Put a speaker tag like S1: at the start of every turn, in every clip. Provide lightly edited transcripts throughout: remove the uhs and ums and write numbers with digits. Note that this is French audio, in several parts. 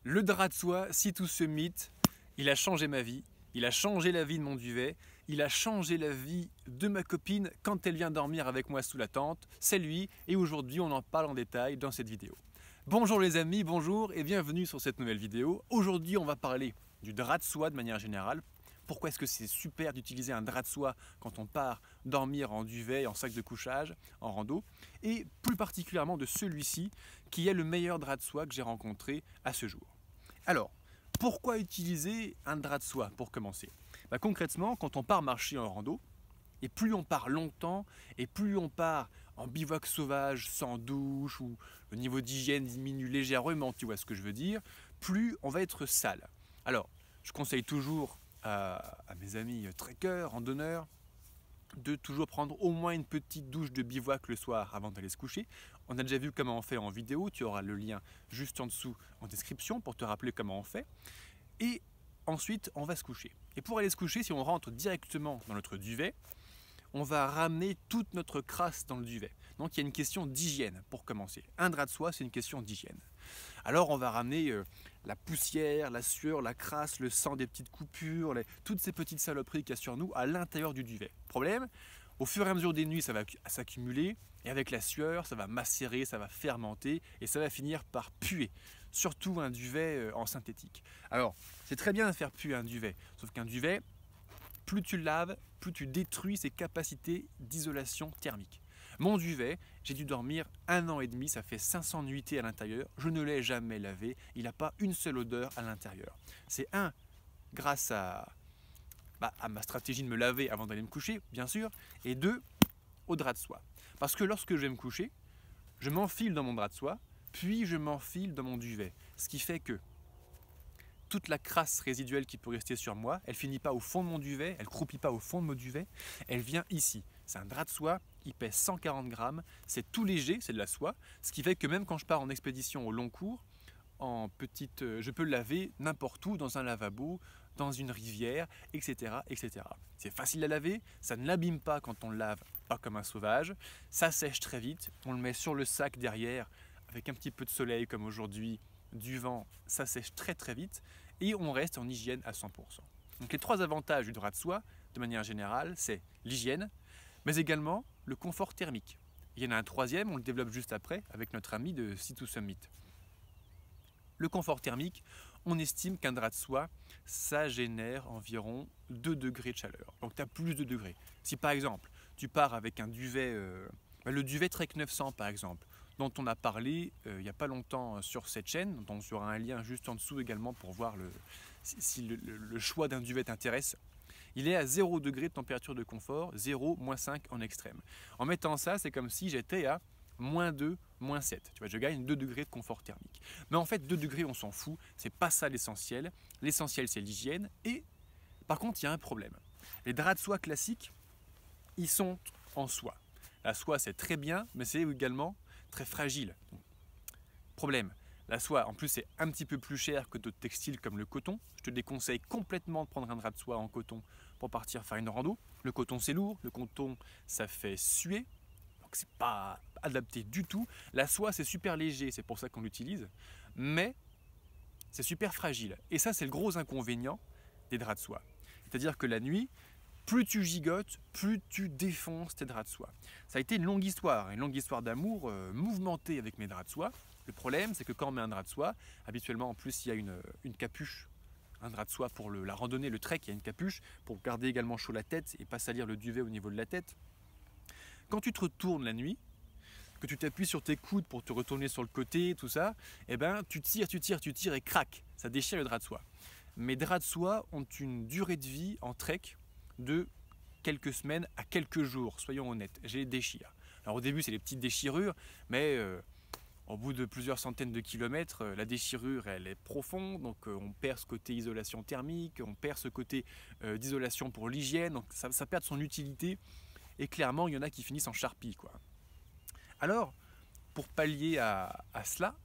S1: Le drap de soie, Sea2 Summit, il a changé ma vie, il a changé la vie de mon duvet, il a changé la vie de ma copine quand elle vient dormir avec moi sous la tente, c'est lui, et aujourd'hui on en parle en détail dans cette vidéo. Bonjour les amis, bonjour et bienvenue sur cette nouvelle vidéo. Aujourd'hui on va parler du drap de soie de manière générale. Pourquoi est-ce que c'est super d'utiliser un drap de soie quand on part dormir en duvet, en sac de couchage, en rando, et plus particulièrement de celui-ci qui est le meilleur drap de soie que j'ai rencontré à ce jour. Alors, pourquoi utiliser un drap de soie pour commencer? Concrètement, quand on part marcher en rando, et plus on part longtemps, et plus on part en bivouac sauvage, sans douche, où le niveau d'hygiène diminue légèrement, tu vois ce que je veux dire, plus on va être sale. Alors, je conseille toujours à mes amis trekkers, randonneurs, de toujours prendre au moins une petite douche de bivouac le soir avant d'aller se coucher. On a déjà vu comment on fait en vidéo, tu auras le lien juste en dessous en description pour te rappeler comment on fait. Et ensuite, on va se coucher. Et pour aller se coucher, si on rentre directement dans notre duvet, on va ramener toute notre crasse dans le duvet. Donc il y a une question d'hygiène pour commencer. Un drap de soie, c'est une question d'hygiène. Alors on va ramener la poussière, la sueur, la crasse, le sang des petites coupures, toutes ces petites saloperies qu'il y a sur nous à l'intérieur du duvet. Problème, au fur et à mesure des nuits, ça va s'accumuler et avec la sueur, ça va macérer, ça va fermenter et ça va finir par puer. Surtout un duvet en synthétique. Alors, c'est très bien de faire puer un duvet, sauf qu'un duvet, plus tu le laves, plus tu détruis ses capacités d'isolation thermique. Mon duvet, j'ai dû dormir 1 an et demi, ça fait 500 nuitées à l'intérieur, je ne l'ai jamais lavé, il n'a pas une seule odeur à l'intérieur. C'est grâce à ma stratégie de me laver avant d'aller me coucher, bien sûr, et 2, au drap de soie. Parce que lorsque je vais me coucher, je m'enfile dans mon drap de soie, puis je m'enfile dans mon duvet. Ce qui fait que toute la crasse résiduelle qui peut rester sur moi, elle finit pas au fond de mon duvet, elle croupit pas au fond de mon duvet, elle vient ici. C'est un drap de soie, il pèse 140 grammes, c'est tout léger, c'est de la soie, ce qui fait que même quand je pars en expédition au long cours, je peux le laver n'importe où, dans un lavabo, dans une rivière, etc. etc. C'est facile à laver, ça ne l'abîme pas quand on le lave, pas comme un sauvage, ça sèche très vite, on le met sur le sac derrière, avec un petit peu de soleil comme aujourd'hui, du vent, ça sèche très très vite, et on reste en hygiène à 100%. Donc les 3 avantages du drap de soie, de manière générale, c'est l'hygiène, mais également le confort thermique. Il y en a un troisième, on le développe juste après, avec notre ami de Sea2 Summit. Le confort thermique, on estime qu'un drap de soie, ça génère environ 2 degrés de chaleur. Donc tu as plus de degrés. Si par exemple, tu pars avec un duvet, le duvet Trek 900 par exemple, dont on a parlé il n'y a pas longtemps sur cette chaîne, dont il y aura un lien juste en dessous également pour voir si le choix d'un duvet t'intéresse. Il est à 0 degré de température de confort, 0, -5 en extrême. En mettant ça, c'est comme si j'étais à -2, -7. Tu vois, je gagne 2 degrés de confort thermique. Mais en fait, 2 degrés, on s'en fout. C'est pas ça l'essentiel. L'essentiel, c'est l'hygiène. Et par contre, il y a un problème. Les draps de soie classiques, ils sont en soie. La soie, c'est très bien, mais c'est également très fragile. Problème. La soie, en plus, c'est un petit peu plus cher que d'autres textiles comme le coton. Je te déconseille complètement de prendre un drap de soie en coton pour partir faire une rando. Le coton, c'est lourd. Le coton, ça fait suer. Donc, c'est pas adapté du tout. La soie, c'est super léger. C'est pour ça qu'on l'utilise. Mais c'est super fragile. Et ça, c'est le gros inconvénient des draps de soie. C'est-à-dire que la nuit, plus tu gigotes, plus tu défonces tes draps de soie. Ça a été une longue histoire d'amour mouvementée avec mes draps de soie. Le problème, c'est que quand on met un drap de soie, habituellement en plus il y a une capuche, un drap de soie pour la randonnée, le trek, il y a une capuche pour garder également chaud la tête et pas salir le duvet au niveau de la tête. Quand tu te retournes la nuit, que tu t'appuies sur tes coudes pour te retourner sur le côté, tout ça, eh ben, tu tires et crac, ça déchire le drap de soie. Mes draps de soie ont une durée de vie en trek de quelques semaines à quelques jours, soyons honnêtes, j'ai les déchire. Alors au début c'est des petites déchirures, mais au bout de plusieurs centaines de kilomètres, la déchirure elle est profonde, donc on perd ce côté isolation thermique, on perd ce côté d'isolation pour l'hygiène, donc ça perd son utilité, et clairement il y en a qui finissent en charpie, quoi. Alors, pour pallier à cela,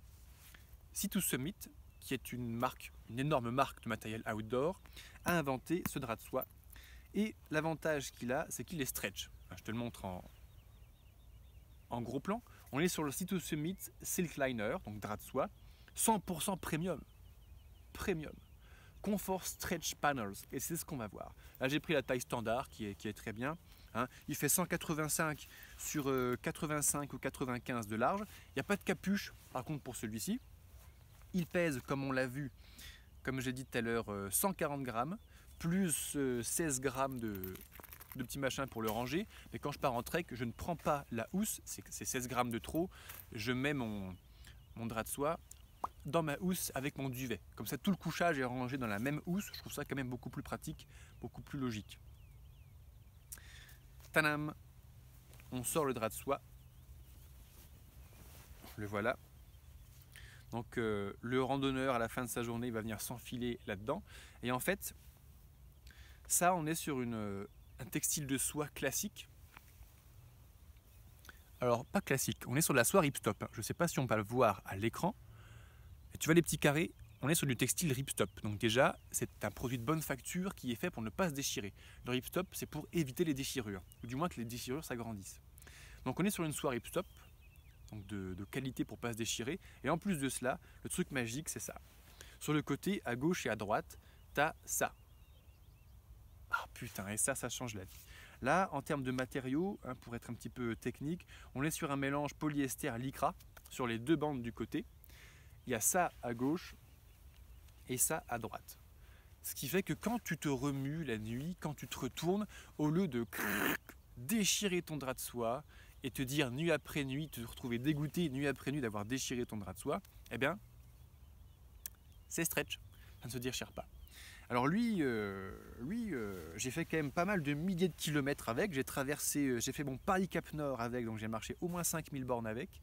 S1: Sea2 Summit, qui est une énorme marque de matériel outdoor, a inventé ce drap de soie. Et l'avantage qu'il a, c'est qu'il est stretch. Je te le montre en gros plan. On est sur le Sea2 Summit Silk Liner, donc drap de soie, 100% premium. premium. Comfort Stretch Panels, et c'est ce qu'on va voir. Là j'ai pris la taille standard qui est très bien. Hein. Il fait 185 sur 85 ou 95 de large. Il n'y a pas de capuche par contre pour celui-ci. Il pèse, comme on l'a vu, comme j'ai dit tout à l'heure, 140 grammes, plus 16 grammes de petits machins pour le ranger. Mais quand je pars en trek, je ne prends pas la housse, c'est 16 grammes de trop. Je mets mon drap de soie dans ma housse avec mon duvet. Comme ça, tout le couchage est rangé dans la même housse. Je trouve ça quand même beaucoup plus pratique, beaucoup plus logique. Tadam! On sort le drap de soie. Le voilà. Donc le randonneur, à la fin de sa journée, il va venir s'enfiler là-dedans. Et en fait, ça, on est sur un textile de soie classique. Alors, pas classique, on est sur de la soie ripstop. Je ne sais pas si on va le voir à l'écran. Tu vois les petits carrés, on est sur du textile ripstop. Donc déjà, c'est un produit de bonne facture qui est fait pour ne pas se déchirer. Le ripstop, c'est pour éviter les déchirures, ou du moins que les déchirures s'agrandissent. Donc on est sur une soie ripstop, donc de qualité pour ne pas se déchirer. Et en plus de cela, le truc magique, c'est ça. Sur le côté, à gauche et à droite, tu as ça. Ah putain, et ça change la vie. Là, en termes de matériaux, hein, pour être un petit peu technique, on est sur un mélange polyester-lycra sur les deux bandes du côté. Il y a ça à gauche et ça à droite. Ce qui fait que quand tu te remues la nuit, quand tu te retournes, au lieu de déchirer ton drap de soie et te dire nuit après nuit, te retrouver dégoûté nuit après nuit d'avoir déchiré ton drap de soie, eh bien, c'est stretch, ça ne se déchire pas. Alors lui, j'ai fait quand même pas mal de milliers de kilomètres avec, j'ai fait mon Paris-Cap Nord avec, donc j'ai marché au moins 5000 bornes avec.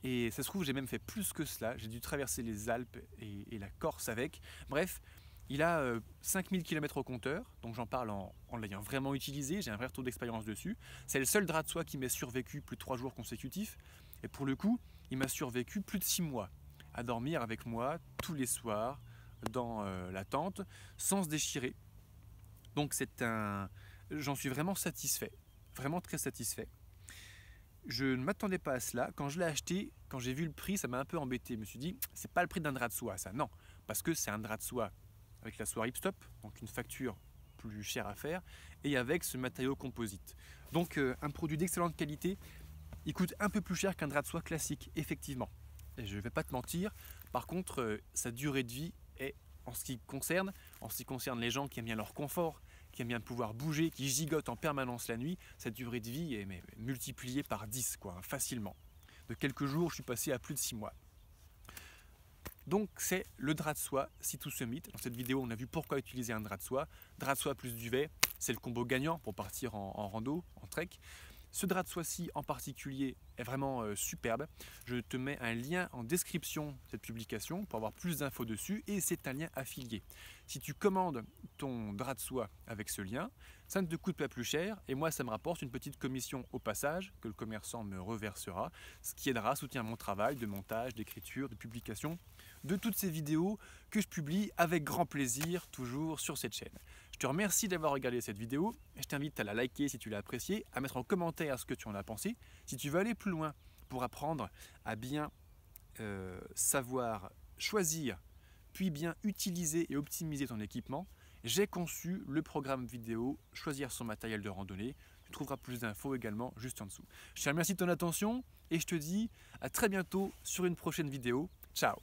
S1: Et ça se trouve, j'ai même fait plus que cela. J'ai dû traverser les Alpes et la Corse avec. Bref, il a 5000 km au compteur. Donc j'en parle en l'ayant vraiment utilisé. J'ai un vrai retour d'expérience dessus. C'est le seul drap de soie qui m'a survécu plus de 3 jours consécutifs. Et pour le coup, il m'a survécu plus de 6 mois à dormir avec moi tous les soirs dans la tente sans se déchirer. Donc j'en suis vraiment satisfait. Vraiment très satisfait. Je ne m'attendais pas à cela. Quand je l'ai acheté, quand j'ai vu le prix, ça m'a un peu embêté. Je me suis dit, c'est pas le prix d'un drap de soie, ça. Non, parce que c'est un drap de soie avec la soie ripstop, donc une facture plus chère à faire, et avec ce matériau composite. Donc un produit d'excellente qualité. Il coûte un peu plus cher qu'un drap de soie classique, effectivement. Et je ne vais pas te mentir. Par contre, sa durée de vie est, en ce qui concerne les gens qui aiment bien leur confort, qui aime bien pouvoir bouger, qui gigote en permanence la nuit, cette durée de vie est multipliée par 10, quoi, facilement. De quelques jours, je suis passé à plus de 6 mois. Donc c'est le drap de soie, si tout se mythe. Dans cette vidéo, on a vu pourquoi utiliser un drap de soie plus duvet, c'est le combo gagnant pour partir en rando, en trek. Ce drap de soie-ci en particulier est vraiment superbe. Je te mets un lien en description de cette publication pour avoir plus d'infos dessus et c'est un lien affilié. Si tu commandes ton drap de soie avec ce lien, ça ne te coûte pas plus cher et moi ça me rapporte une petite commission au passage que le commerçant me reversera, ce qui aidera à soutenir mon travail de montage, d'écriture, de publication de toutes ces vidéos que je publie avec grand plaisir toujours sur cette chaîne. Je te remercie d'avoir regardé cette vidéo, je t'invite à la liker si tu l'as appréciée, à mettre en commentaire ce que tu en as pensé. Si tu veux aller plus loin pour apprendre à bien savoir choisir, puis bien utiliser et optimiser ton équipement, j'ai conçu le programme vidéo Choisir son matériel de randonnée. Tu trouveras plus d'infos également juste en dessous. Je te remercie de ton attention et je te dis à très bientôt sur une prochaine vidéo. Ciao!